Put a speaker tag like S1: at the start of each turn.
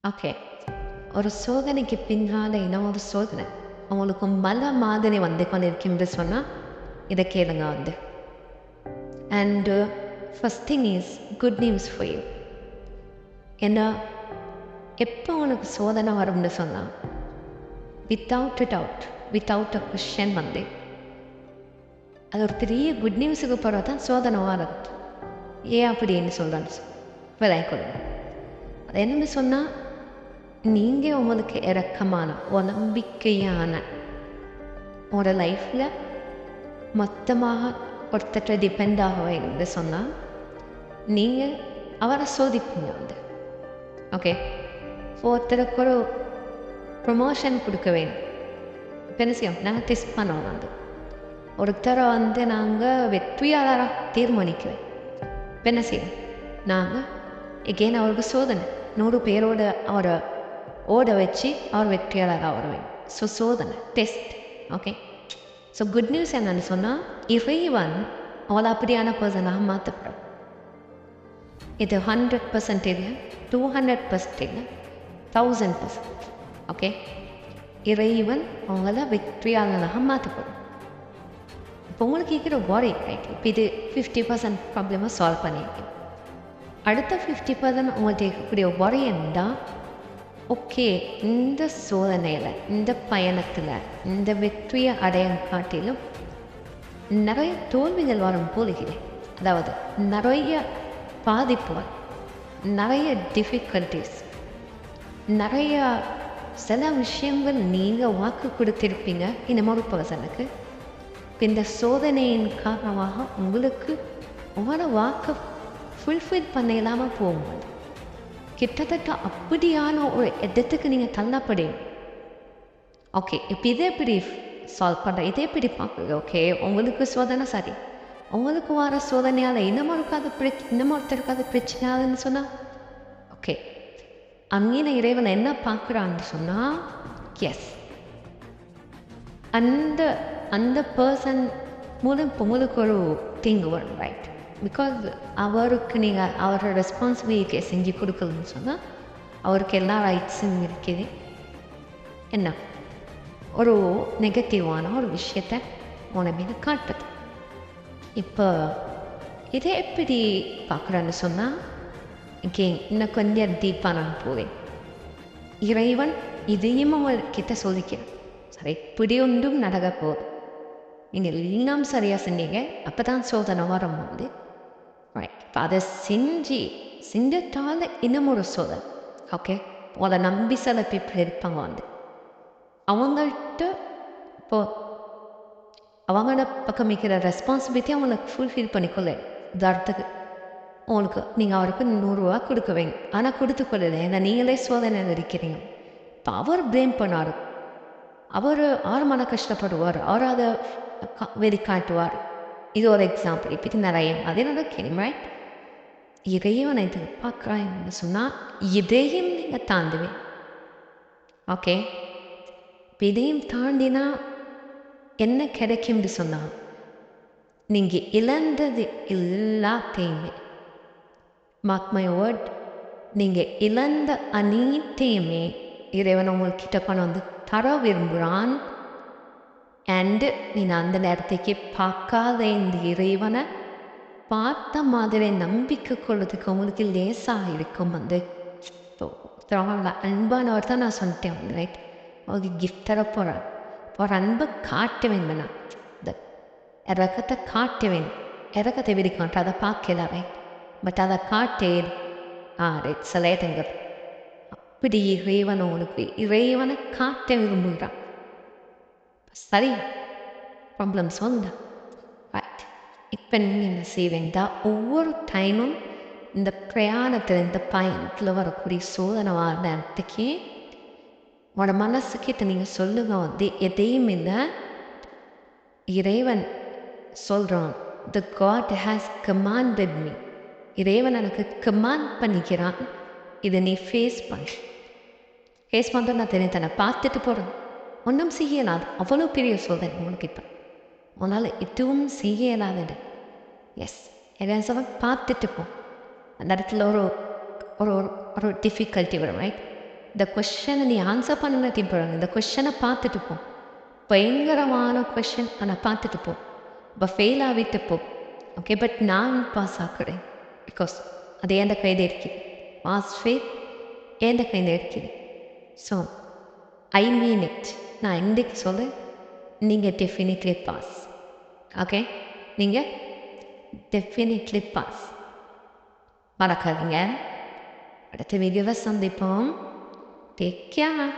S1: Okay. ஒரு சோதனைக்கு பின்னால இன்னொரு சோதனை. உங்களுக்கு மலை மாதிரி வந்து கொண்டிருக்கின்ற சொன்னால் இதை கேளுங்க வந்து. And first thing is good news for you. ஏன்னா எப்போ உனக்கு சோதனை வரும்னு சொன்னால் without a doubt, without a question வந்து அது ஒரு பெரிய குட் நியூஸுக்கு போகிறது தான் சோதனை வர்றது. ஏன் அப்படின்னு சொல்கிறேன்னு விலை கொடுங்க. அது என்னென்னு சொன்னால், நீங்கள் உங்களுக்கு இறக்கமான ஒரு நம்பிக்கையான ஒரு லைஃப்பில் மொத்தமாக ஒருத்தட்ட டிபெண்ட் ஆக வேணும்னு சொன்னால் நீங்கள் அவரை சோதிப்பீங்க வந்து. ஓகே, ஒருத்தருக்கு ஒரு ப்ரொமோஷன் கொடுக்க வேணும். இப்போ என்ன செய்யும், நாங்கள் டெஸ்ட் பண்ணுவோம் வந்து. ஒருத்தரை வந்து நாங்கள் வெற்றியாளராக தீர்மானிக்கிறேன். இப்போ என்ன செய்யும், நாங்கள் எகெயின் அவருக்கு சோதனை 100 பேரோட அவரை ஓட வச்சு அவர் வெற்றியாளராக வருவேன். ஸோ சோதனை, test. Okay, so good news என்னன்னு சொன்னால், இறைவன் அவளை அப்படியான பர்சனாக மாற்றப்படும். இது 100% இல்லை, 200% இல்லை, 1000%. ஓகே, இறைவன் அவங்கள வெற்றியாளராக மாற்றப்படும். இப்போ உங்களுக்கு இருக்கிற worry ரைட், இப்போ இது 50% ப்ராப்ளமாக சால்வ் பண்ணியிருக்கேன். அடுத்த 50% உங்களுக்கு இருக்கக்கூடிய worry இருந்தால், ஓகே இந்த சோதனையில், இந்த பயணத்தில், இந்த வெற்றியை அடையாளம் காட்டிலும் நிறைய தோல்விகள் வரும் போலுகிறேன். அதாவது நிறைய பாதிப்புகள், நிறைய டிஃபிகல்ட்டிஸ், நிறைய சில விஷயங்கள் நீங்கள் வாக்கு கொடுத்துருப்பீங்க இன்னொரு பர்சனுக்கு. இந்த சோதனையின் காரணமாக உங்களுக்கு உங்களோட வாக்கை ஃபுல்ஃபில் பண்ண இல்லாமல் போகும்போது கிட்டத்தட்ட அப்படியான ஒரு இடத்துக்கு நீங்கள் தள்ளப்படுவீங்க. ஓகே, இப்போ இதே எப்படி சால்வ் பண்ணுற, இதே எப்படி பார்க்குறது. ஓகே, உங்களுக்கு சோதனை சரி, உங்களுக்கு வர சோதனையால் இன்னமொருத்தருக்கு அது பிரச்சனையாதுன்னு சொன்னால், ஓகே அங்கே இறைவன் என்ன பார்க்குறான்னு சொன்னால், எஸ் அந்த அந்த பர்சன் மூலம் உங்களுக்கு ஒரு தீங்கு வரும் ரைட். பிகாஸ் அவருக்கு நீங்கள் அவரோட ரெஸ்பான்சிபிலிட்டியை செஞ்சு கொடுக்கலன்னு சொன்னால் அவருக்கு எல்லா ரைட்ஸும் இருக்குது. என்ன ஒரு நெகட்டிவான ஒரு விஷயத்தை உன மீது காட்டுது. இப்போ இதை எப்படி பார்க்குறேன்னு சொன்னால், இங்கே இன்னும் கொஞ்சம் டீப்பாக நான் போவேன். இறைவன் இதையும் அவர்கிட்ட சொல்லிக்கிறேன், சரி இப்படி ஒன்றும் நடக்க போகுது, நீங்கள் எல்லாம் சரியாக செஞ்சீங்க, அப்போ தான் சோதனை வரும்போது ரைட். இப்போ அதை செஞ்சிட்டால இன்னும் ஒரு சோதனை. ஓகே, உங்களை நம்பி சில பேர் இருப்பாங்க வந்து, அவங்கள்ட்ட இப்போது அவங்களோட பக்கம் இருக்கிற ரெஸ்பான்சிபிலிட்டி அவங்களுக்கு ஃபுல்ஃபில் பண்ணிக்கொள்ள. உதாரணத்துக்கு உங்களுக்கு நீங்கள் அவருக்கு 100 ரூபா கொடுக்க வைங்க, ஆனால் கொடுத்துக்கொள்ளலை, ஏன்னா நீங்களே சோதனையில் இருக்கிறீங்க. இப்போ அவர் ப்ளேம் பண்ணார், அவர் மன கஷ்டப்படுவார், அவர் அதை வெளிக்காட்டுவார். இது ஒரு எக்ஸாம்பிள். இப்படி நிறைய அதே நடக்கிறேன் ரைட். இறைவனை இது பார்க்குறான்னு சொன்னால் இதையும் நீங்கள் தாண்டுவேன். ஓகே, இப்போ இதையும் தாண்டினா என்ன கிடைக்கும்னு சொன்னால், நீங்கள் இழந்தது எல்லாத்தையுமே, மார்க் மை வேர்ட், நீங்கள் இழந்த அனைத்தையுமே இறைவன் உங்கள்கிட்ட கொண்டு வந்து தர விரும்புகிறான். அண்டு நீங்கள் அந்த நேரத்துக்கு பார்க்காத இந்த இறைவனை பார்த்த மாதிரி நம்பிக்கை கொள்றதுக்கு உங்களுக்கு லேசாக இருக்கும் வந்து. அன்பானவர் தான் நான் சொல்லிட்டேன் வந்து ரைட். அவருக்கு கிஃப்ட் தர போகிறேன், ஒரு அன்பை காட்ட வேண்டும்னா இந்த இறக்கத்தை காட்ட வேண்டும். இறக்கத்தை விரிக்காட்ட அதை பார்க்கல ரைட், பட் அதை காட்டே ரைட் சிலேட்டுங்கிறது. அப்படி இறைவன் உங்களுக்கு இறைவனை காட்ட விரும்புகிறான். சரி, ப்ராப்ளம் சொல்லுங்க ரைட். இப்போ நீங்கள் என்ன செய்வீங்கன்னா, ஒவ்வொரு டைமும் இந்த பிரயாணத்தில், இந்த பயணத்தில் வரக்கூடிய சோதனை வர நேரத்துக்கு உங்களோட மனசுக்கிட்ட நீங்கள் சொல்லுங்க வந்து, எதையும் இல்லை இறைவன் சொல்கிறான், த காட் ஹேஸ் கமாண்டட் மீ, இறைவன் எனக்கு கமாண்ட் பண்ணிக்கிறான், இதை நீ ஃபேஸ் பண்ணுறது நான் தெரியும், பார்த்துட்டு போகிறேன், ஒன்றும் செய்ய இயலாது, அவ்வளோ பெரிய சோதனை உங்களுக்கு. இப்போ உன்னால் எதுவும் செய்ய இயலாதது. எஸ், எல்லாம் பார்த்துட்டு போ. அந்த இடத்துல ஒரு ஒரு ஒரு டிஃபிகல்ட்டி வரும் ரைட். இந்த கொஷனை நீ ஆன்சர் பண்ண போகிறாங்க. இந்த கொஷனை பார்த்துட்டு போ. பயங்கரமான கொஷின், ஆனால் பார்த்துட்டு போ. இப்போ ஃபெயில் ஆகிட்டு போ. ஓகே, பட் நான் பாஸ் ஆக்குறேன். பிகாஸ் அது எந்த கையில் இருக்குது. பாஸ் ஃபெயில் எந்த கையில் இருக்குது. So I mean it. நான் இன்றைக்கு சொல்ல, நீங்கள் டெஃபினெட்லி பாஸ். ஓகே, நீங்கள் டெஃபினெட்லி பாஸ். மறக்காதீங்க. அடுத்த வீடியோவை சந்திப்போம். Take care.